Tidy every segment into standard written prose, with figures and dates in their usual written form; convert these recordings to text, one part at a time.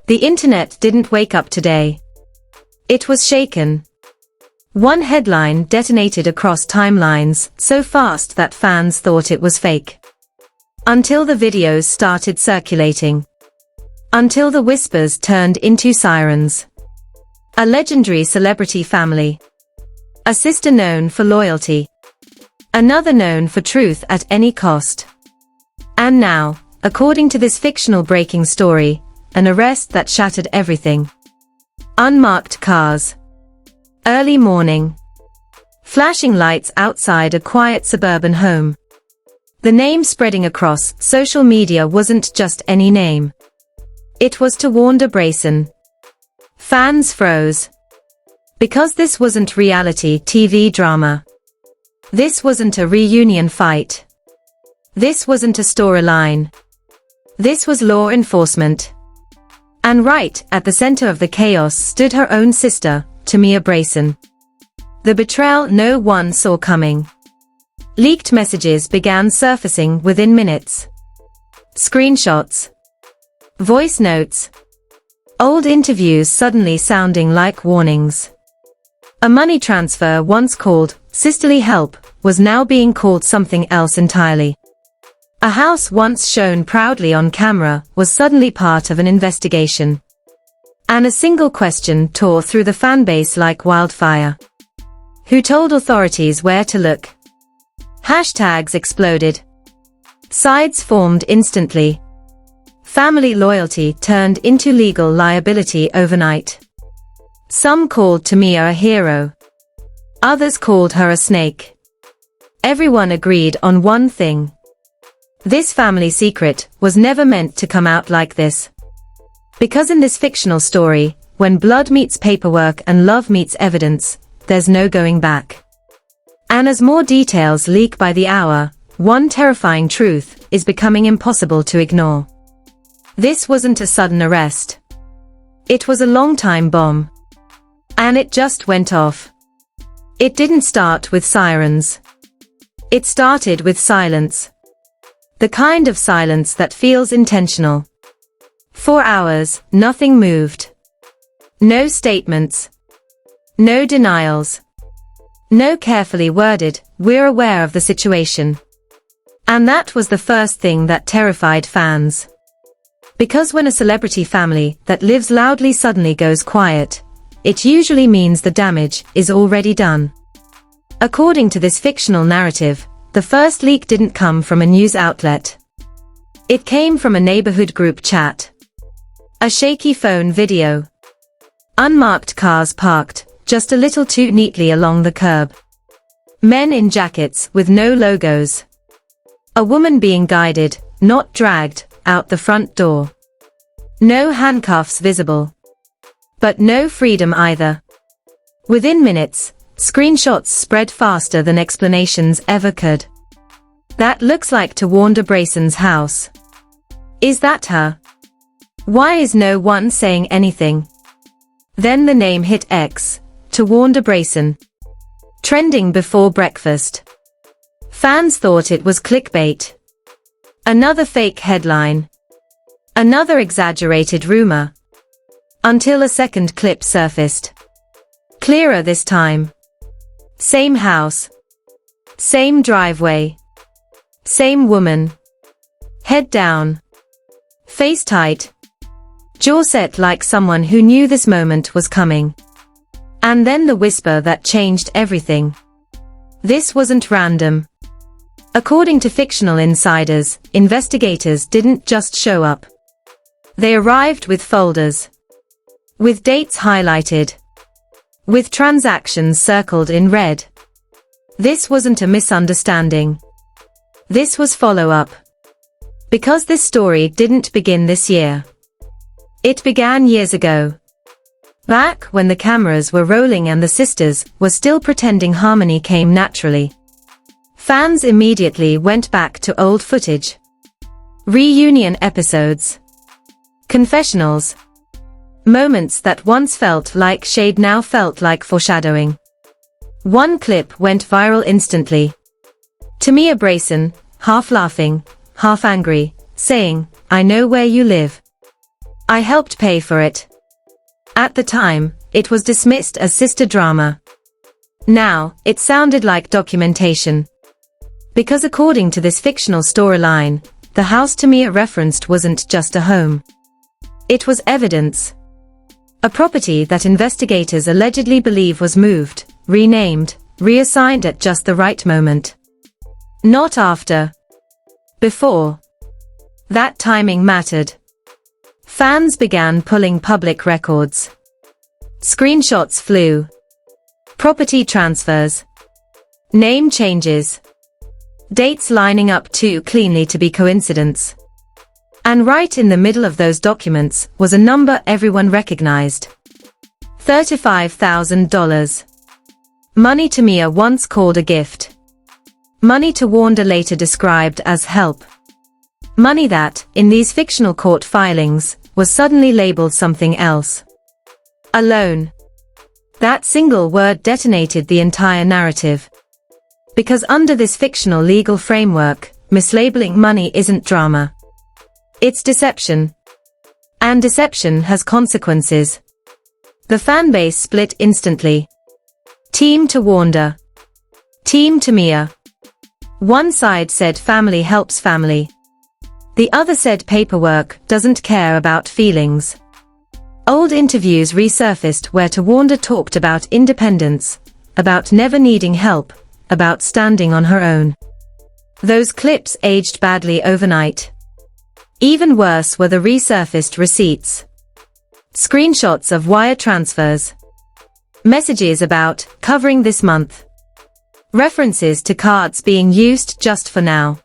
The internet didn't wake up today. It was shaken. One headline detonated across timelines so fast that fans thought it was fake. Until the videos started circulating. Until the whispers turned into sirens. A legendary celebrity family. A sister known for loyalty. Another known for truth at any cost. And now, according to this fictional breaking story, an arrest that shattered everything. Unmarked cars. Early morning. Flashing lights outside a quiet suburban home. The name spreading across social media wasn't just any name. It was Towanda Braxton. Fans froze. Because this wasn't reality TV drama. This wasn't a reunion fight. This wasn't a storyline. This was law enforcement. And right at the center of the chaos stood her own sister, Tamar Braxton. The betrayal no one saw coming. Leaked messages began surfacing within minutes. Screenshots. Voice notes. Old interviews suddenly sounding like warnings. A money transfer once called sisterly help was now being called something else entirely. A house once shown proudly on camera was suddenly part of an investigation. And a single question tore through the fanbase like wildfire. Who told authorities where to look? Hashtags exploded. Sides formed instantly. Family loyalty turned into legal liability overnight. Some called Tamar a hero. Others called her a snake. Everyone agreed on one thing. This family secret was never meant to come out like this. Because in this fictional story, when blood meets paperwork and love meets evidence, there's no going back. And as more details leak by the hour, one terrifying truth is becoming impossible to ignore. This wasn't a sudden arrest. It was a long-time bomb. And it just went off. It didn't start with sirens. It started with silence. The kind of silence that feels intentional. For hours, nothing moved. No statements. No denials. No carefully worded, "We're aware of the situation." And that was the first thing that terrified fans. Because when a celebrity family that lives loudly suddenly goes quiet, it usually means the damage is already done. According to this fictional narrative, the first leak didn't come from a news outlet. It came from a neighborhood group chat. A shaky phone video. Unmarked cars parked just a little too neatly along the curb. Men in jackets with no logos. A woman being guided, not dragged, out the front door. No handcuffs visible. But no freedom either. Within minutes, screenshots spread faster than explanations ever could. That looks like Towanda Braxton's house. Is that her? Why is no one saying anything? Then the name hit X, Towanda Braxton. Trending before breakfast. Fans thought it was clickbait. Another fake headline. Another exaggerated rumor. Until a second clip surfaced. Clearer this time. Same house. Same driveway. Same woman. Head down. Face tight. Jaw set like someone who knew this moment was coming. And then the whisper that changed everything. This wasn't random. According to fictional insiders, investigators didn't just show up. They arrived with folders. With dates highlighted. With transactions circled in red. This wasn't a misunderstanding. This was follow-up. Because this story didn't begin this year. It began years ago. Back when the cameras were rolling and the sisters were still pretending harmony came naturally. Fans immediately went back to old footage. Reunion episodes. Confessionals. Moments that once felt like shade now felt like foreshadowing. One clip went viral instantly. Tamar Braxton, half laughing, half angry, saying, "I know where you live." I helped pay for it. At the time, it was dismissed as sister drama. Now, it sounded like documentation. Because according to this fictional storyline, the house Tamar referenced wasn't just a home. It was evidence. A property that investigators allegedly believe was moved, renamed, reassigned at just the right moment. Not after. Before. That timing mattered. Fans began pulling public records. Screenshots flew. Property transfers. Name changes. Dates lining up too cleanly to be coincidence. And right in the middle of those documents was a number everyone recognized. $35,000. Money Tamar once called a gift. Money Towanda later described as help. Money that, in these fictional court filings, was suddenly labeled something else. A loan. That single word detonated the entire narrative. Because under this fictional legal framework, mislabeling money isn't drama. It's deception. And deception has consequences. The fanbase split instantly. Team Towanda. Team Tamar. One side said family helps family. The other said paperwork doesn't care about feelings. Old interviews resurfaced where Towanda talked about independence, about never needing help, about standing on her own. Those clips aged badly overnight. Even worse were the resurfaced receipts. Screenshots of wire transfers. Messages about covering this month. References to cards being used just for now.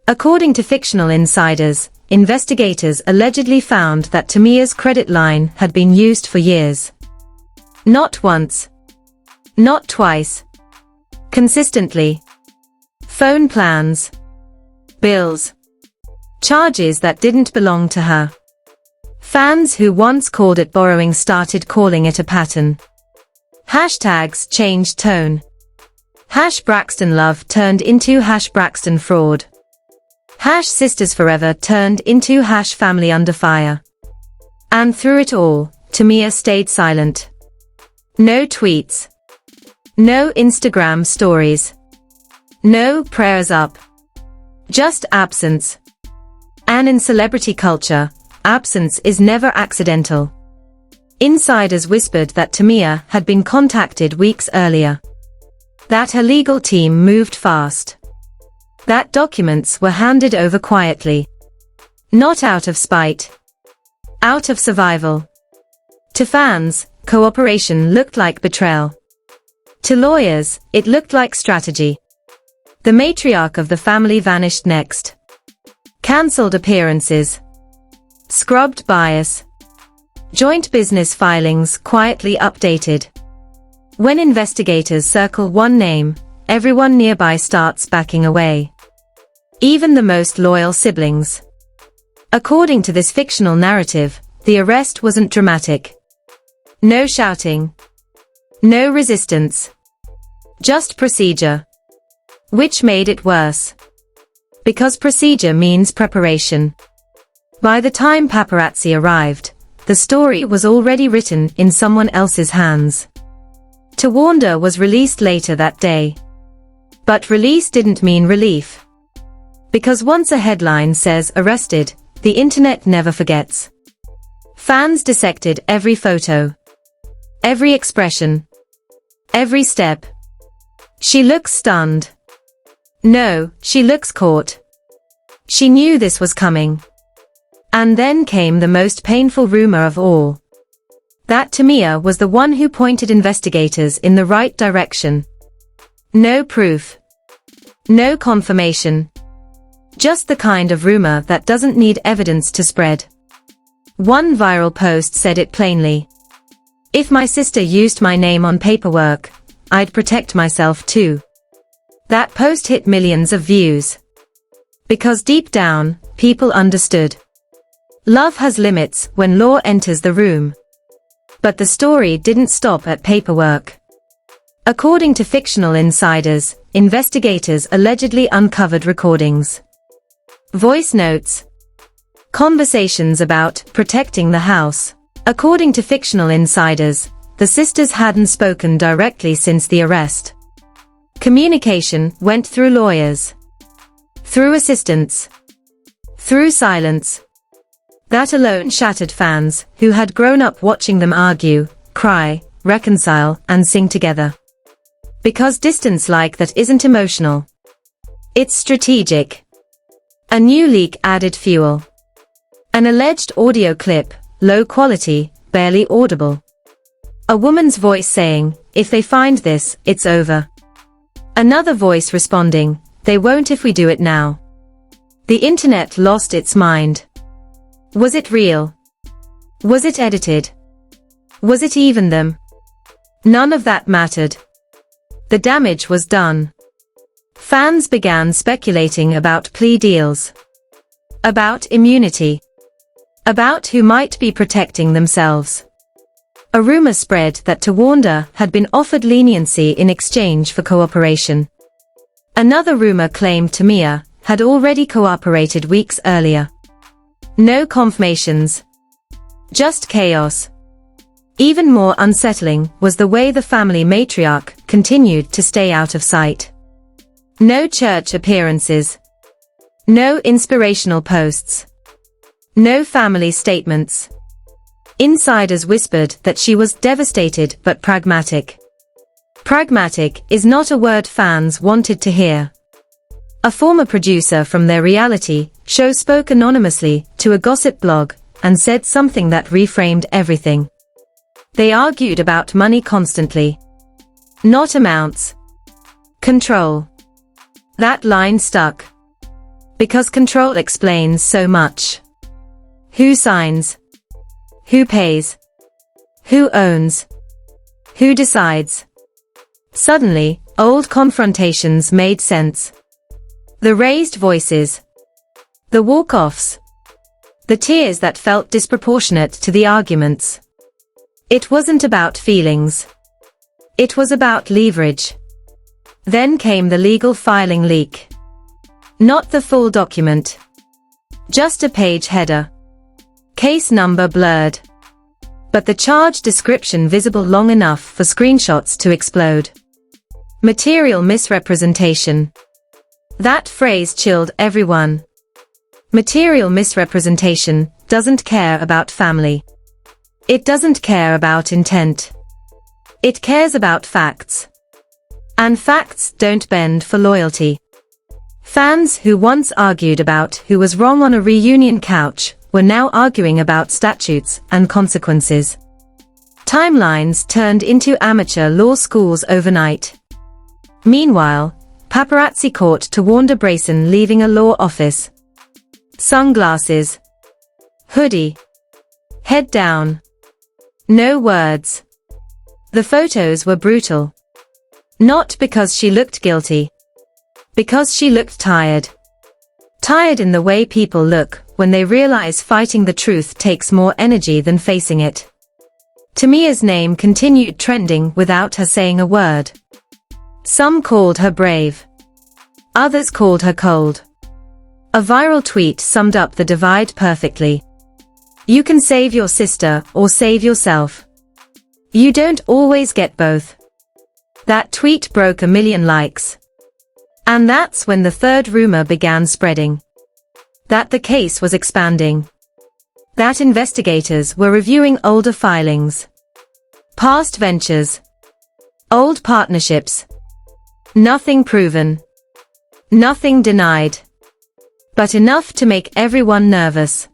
According to fictional insiders, investigators allegedly found that Tamar's credit line had been used for years. Not once. Not twice. Consistently. Phone plans. Bills. Charges that didn't belong to her. Fans who once called it borrowing started calling it a pattern. Hashtags changed tone. #Braxton love turned into #Braxton fraud. #sisters forever turned into #family under fire. And through it all, Tamar stayed silent. No tweets. No Instagram stories. No prayers up. Just absence. And in celebrity culture, absence is never accidental. Insiders whispered that Tamar had been contacted weeks earlier. That her legal team moved fast. That documents were handed over quietly. Not out of spite. Out of survival. To fans, cooperation looked like betrayal. To lawyers, it looked like strategy. The matriarch of the family vanished next. Cancelled appearances. Scrubbed bias. Joint business filings quietly updated. When investigators circle one name, everyone nearby starts backing away. Even the most loyal siblings. According to this fictional narrative, the arrest wasn't dramatic. No shouting. No resistance. Just procedure. Which made it worse. Because procedure means preparation. By the time paparazzi arrived, the story was already written in someone else's hands. Towanda was released later that day. But release didn't mean relief. Because once a headline says arrested, the internet never forgets. Fans dissected every photo. Every expression. Every step. She looks stunned. No, she looks caught. She knew this was coming. And then came the most painful rumor of all. That Tamar was the one who pointed investigators in the right direction. No proof. No confirmation. Just the kind of rumor that doesn't need evidence to spread. One viral post said it plainly. If my sister used my name on paperwork, I'd protect myself too. That post hit millions of views. Because deep down, people understood. Love has limits when law enters the room. But the story didn't stop at paperwork. According to fictional insiders, investigators allegedly uncovered recordings. Voice notes. Conversations about protecting the house. According to fictional insiders, the sisters hadn't spoken directly since the arrest. Communication went through lawyers, through assistants, through silence. That alone shattered fans who had grown up watching them argue, cry, reconcile, and sing together. Because distance like that isn't emotional. It's strategic. A new leak added fuel. An alleged audio clip, low quality, barely audible. A woman's voice saying, "If they find this, it's over." Another voice responding, "They won't if we do it now." The internet lost its mind. Was it real? Was it edited? Was it even them? None of that mattered. The damage was done. Fans began speculating about plea deals, about immunity, about who might be protecting themselves. A rumor spread that Towanda had been offered leniency in exchange for cooperation. Another rumor claimed Tamar had already cooperated weeks earlier. No confirmations. Just chaos. Even more unsettling was the way the family matriarch continued to stay out of sight. No church appearances. No inspirational posts. No family statements. Insiders whispered that she was devastated but pragmatic. Pragmatic is not a word fans wanted to hear. A former producer from their reality show spoke anonymously to a gossip blog and said something that reframed everything. They argued about money constantly. Not amounts. Control. That line stuck. Because control explains so much. Who signs? Who pays? Who owns? Who decides? Suddenly, old confrontations made sense. The raised voices. The walk-offs. The tears that felt disproportionate to the arguments. It wasn't about feelings. It was about leverage. Then came the legal filing leak. Not the full document. Just a page header. Case number blurred. But the charge description visible long enough for screenshots to explode. Material misrepresentation. That phrase chilled everyone. Material misrepresentation doesn't care about family. It doesn't care about intent. It cares about facts. And facts don't bend for loyalty. Fans who once argued about who was wrong on a reunion couch were now arguing about statutes and consequences. Timelines turned into amateur law schools overnight. Meanwhile, paparazzi caught Towanda Braxton leaving a law office. Sunglasses. Hoodie. Head down. No words. The photos were brutal. Not because she looked guilty. Because she looked tired. Tired in the way people look when they realize fighting the truth takes more energy than facing it. Tamar's name continued trending without her saying a word. Some called her brave. Others called her cold. A viral tweet summed up the divide perfectly. You can save your sister or save yourself. You don't always get both. That tweet broke 1 million likes. And that's when the third rumor began spreading. That the case was expanding. That investigators were reviewing older filings. Past ventures. Old partnerships. Nothing proven. Nothing denied. But enough to make everyone nervous.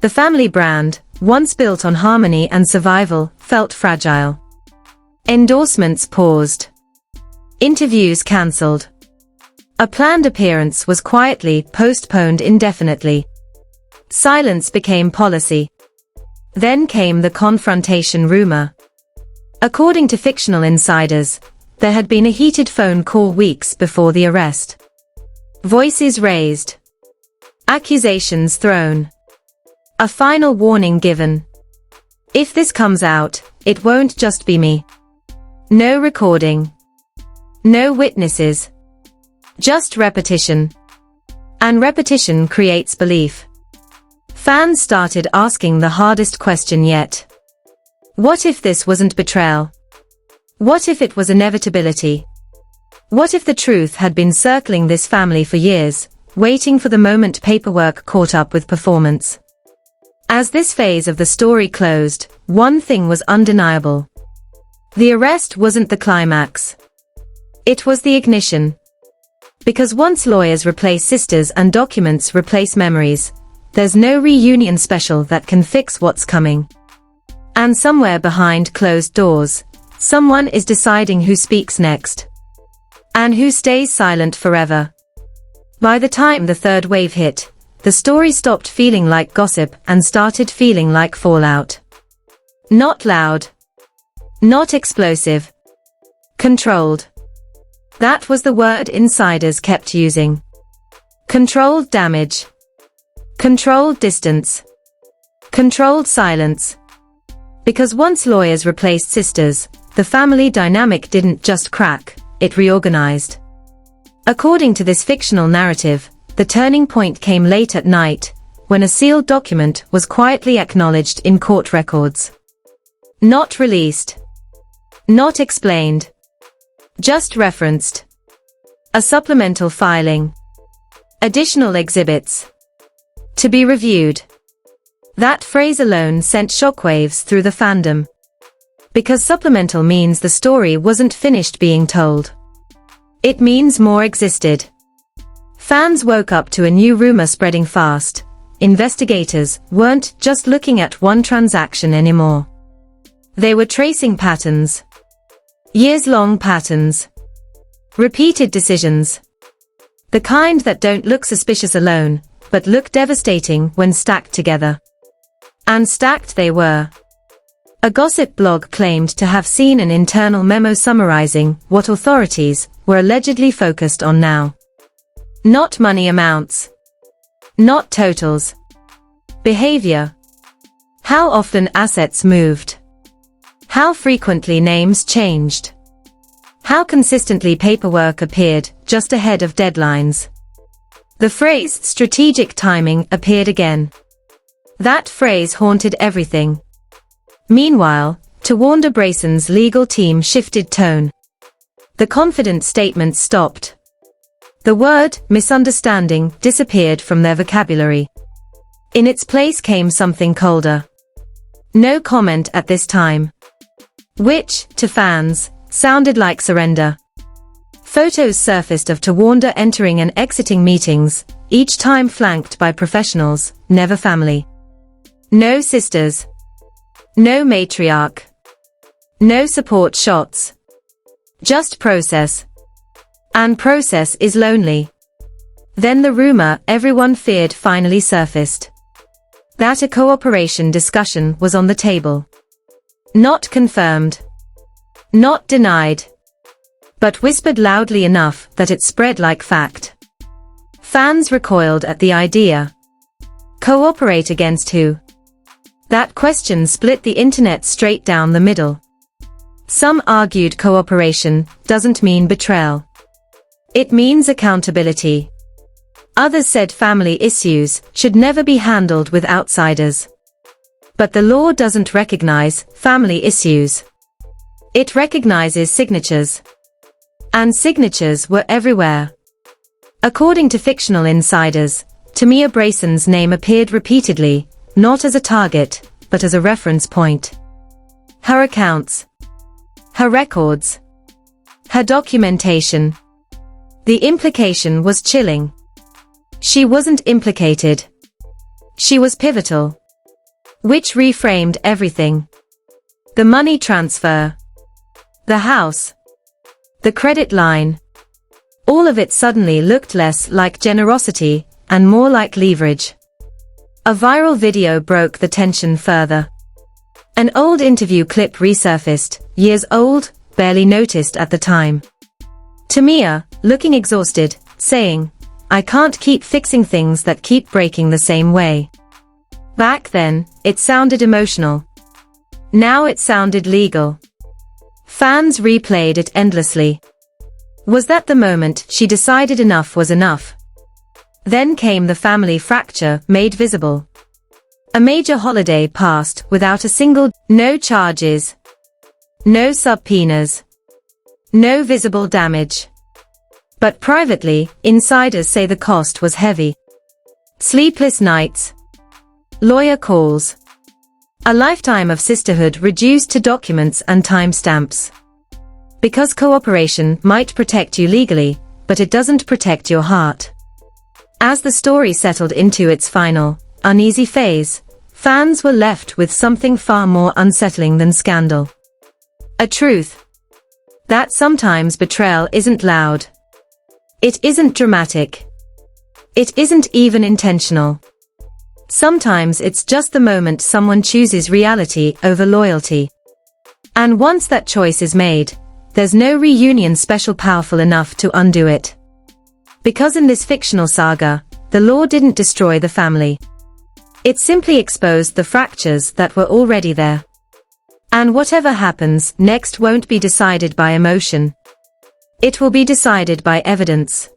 The family brand, once built on harmony and survival, felt fragile. Endorsements paused. Interviews cancelled. A planned appearance was quietly postponed indefinitely. Silence became policy. Then came the confrontation rumor. According to fictional insiders, there had been a heated phone call weeks before the arrest. Voices raised. Accusations thrown. A final warning given. If this comes out, it won't just be me. No recording. No witnesses. Just repetition. And repetition creates belief. Fans started asking the hardest question yet. What if this wasn't betrayal? What if it was inevitability? What if the truth had been circling this family for years, waiting for the moment paperwork caught up with performance? As this phase of the story closed, one thing was undeniable. The arrest wasn't the climax. It was the ignition. Because once lawyers replace sisters and documents replace memories, there's no reunion special that can fix what's coming. And somewhere behind closed doors, someone is deciding who speaks next. And who stays silent forever. By the time the third wave hit, the story stopped feeling like gossip and started feeling like fallout. Not loud. Not explosive. Controlled. That was the word insiders kept using. Controlled damage. Controlled distance. Controlled silence. Because once lawyers replaced sisters, the family dynamic didn't just crack, it reorganized. According to this fictional narrative, the turning point came late at night, when a sealed document was quietly acknowledged in court records. Not released. Not explained. Just referenced. A supplemental filing. Additional exhibits. To be reviewed. That phrase alone sent shockwaves through the fandom. Because supplemental means the story wasn't finished being told. It means more existed. Fans woke up to a new rumor spreading fast. Investigators weren't just looking at one transaction anymore. They were tracing patterns. Years-long patterns. Repeated decisions. The kind that don't look suspicious alone, but look devastating when stacked together. And stacked they were. A gossip blog claimed to have seen an internal memo summarizing what authorities were allegedly focused on now. Not money amounts. Not totals. Behavior. How often assets moved. How frequently names changed. How consistently paperwork appeared just ahead of deadlines. The phrase strategic timing appeared again. That phrase haunted everything. Meanwhile, Towanda Braxton's legal team shifted tone. The confident statements stopped. The word misunderstanding disappeared from their vocabulary. In its place came something colder. No comment at this time. Which, to fans, sounded like surrender. Photos surfaced of Towanda entering and exiting meetings, each time flanked by professionals, never family. No sisters. No matriarch. No support shots. Just process. And process is lonely. Then the rumor everyone feared finally surfaced. That a cooperation discussion was on the table. Not confirmed. Not denied. But whispered loudly enough that it spread like fact. Fans recoiled at the idea. Cooperate against who? That question split the internet straight down the middle. Some argued cooperation doesn't mean betrayal. It means accountability. Others said family issues should never be handled with outsiders. But the law doesn't recognize family issues. It recognizes signatures. And signatures were everywhere. According to fictional insiders, Tamar Braxton's name appeared repeatedly, not as a target, but as a reference point. Her accounts. Her records. Her documentation. The implication was chilling. She wasn't implicated. She was pivotal. Which reframed everything. The money transfer. The house. The credit line. All of it suddenly looked less like generosity, and more like leverage. A viral video broke the tension further. An old interview clip resurfaced, years old, barely noticed at the time. Tamar, looking exhausted, saying, "I can't keep fixing things that keep breaking the same way." Back then, it sounded emotional. Now it sounded legal. Fans replayed it endlessly. Was that the moment she decided enough was enough? Then came the family fracture made visible. A major holiday passed without a single, no charges, no subpoenas, no visible damage. But privately, insiders say the cost was heavy. Sleepless nights, lawyer calls, a lifetime of sisterhood reduced to documents and timestamps. Because cooperation might protect you legally, but it doesn't protect your heart. As the story settled into its final, uneasy phase, fans were left with something far more unsettling than scandal. A truth. That sometimes betrayal isn't loud. It isn't dramatic. It isn't even intentional. Sometimes it's just the moment someone chooses reality over loyalty. And once that choice is made, there's no reunion special powerful enough to undo it. Because in this fictional saga, the law didn't destroy the family. It simply exposed the fractures that were already there. And whatever happens next won't be decided by emotion. It will be decided by evidence.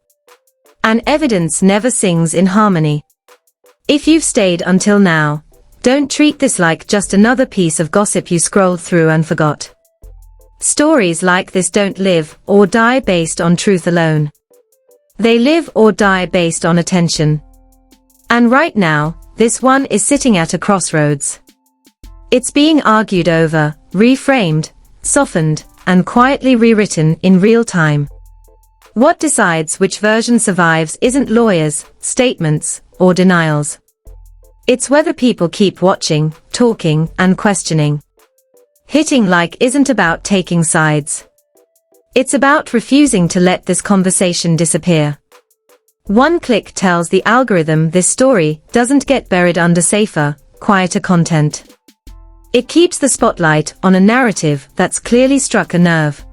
And evidence never sings in harmony. If you've stayed until now, don't treat this like just another piece of gossip you scrolled through and forgot. Stories like this don't live or die based on truth alone. They live or die based on attention. And right now, this one is sitting at a crossroads. It's being argued over, reframed, softened, and quietly rewritten in real time. What decides which version survives isn't lawyers, statements, or denials. It's whether people keep watching, talking, and questioning. Hitting like isn't about taking sides. It's about refusing to let this conversation disappear. One click tells the algorithm this story doesn't get buried under safer, quieter content. It keeps the spotlight on a narrative that's clearly struck a nerve.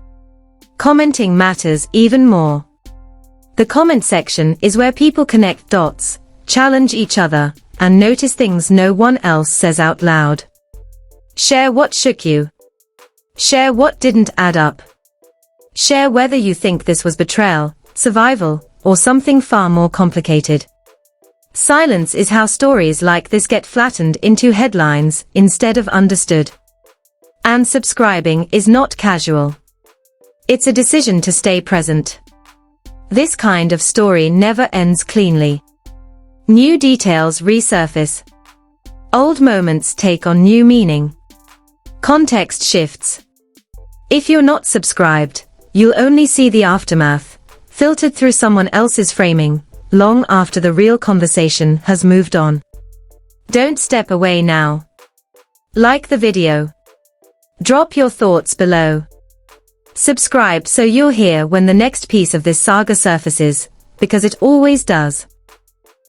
Commenting matters even more. The comment section is where people connect dots, challenge each other, and notice things no one else says out loud. Share what shook you. Share what didn't add up. Share whether you think this was betrayal, survival, or something far more complicated. Silence is how stories like this get flattened into headlines instead of understood. And subscribing is not casual. It's a decision to stay present. This kind of story never ends cleanly. New details resurface. Old moments take on new meaning. Context shifts. If you're not subscribed, you'll only see the aftermath, filtered through someone else's framing, long after the real conversation has moved on. Don't step away now. Like the video. Drop your thoughts below. Subscribe so you'll hear when the next piece of this saga surfaces, because it always does.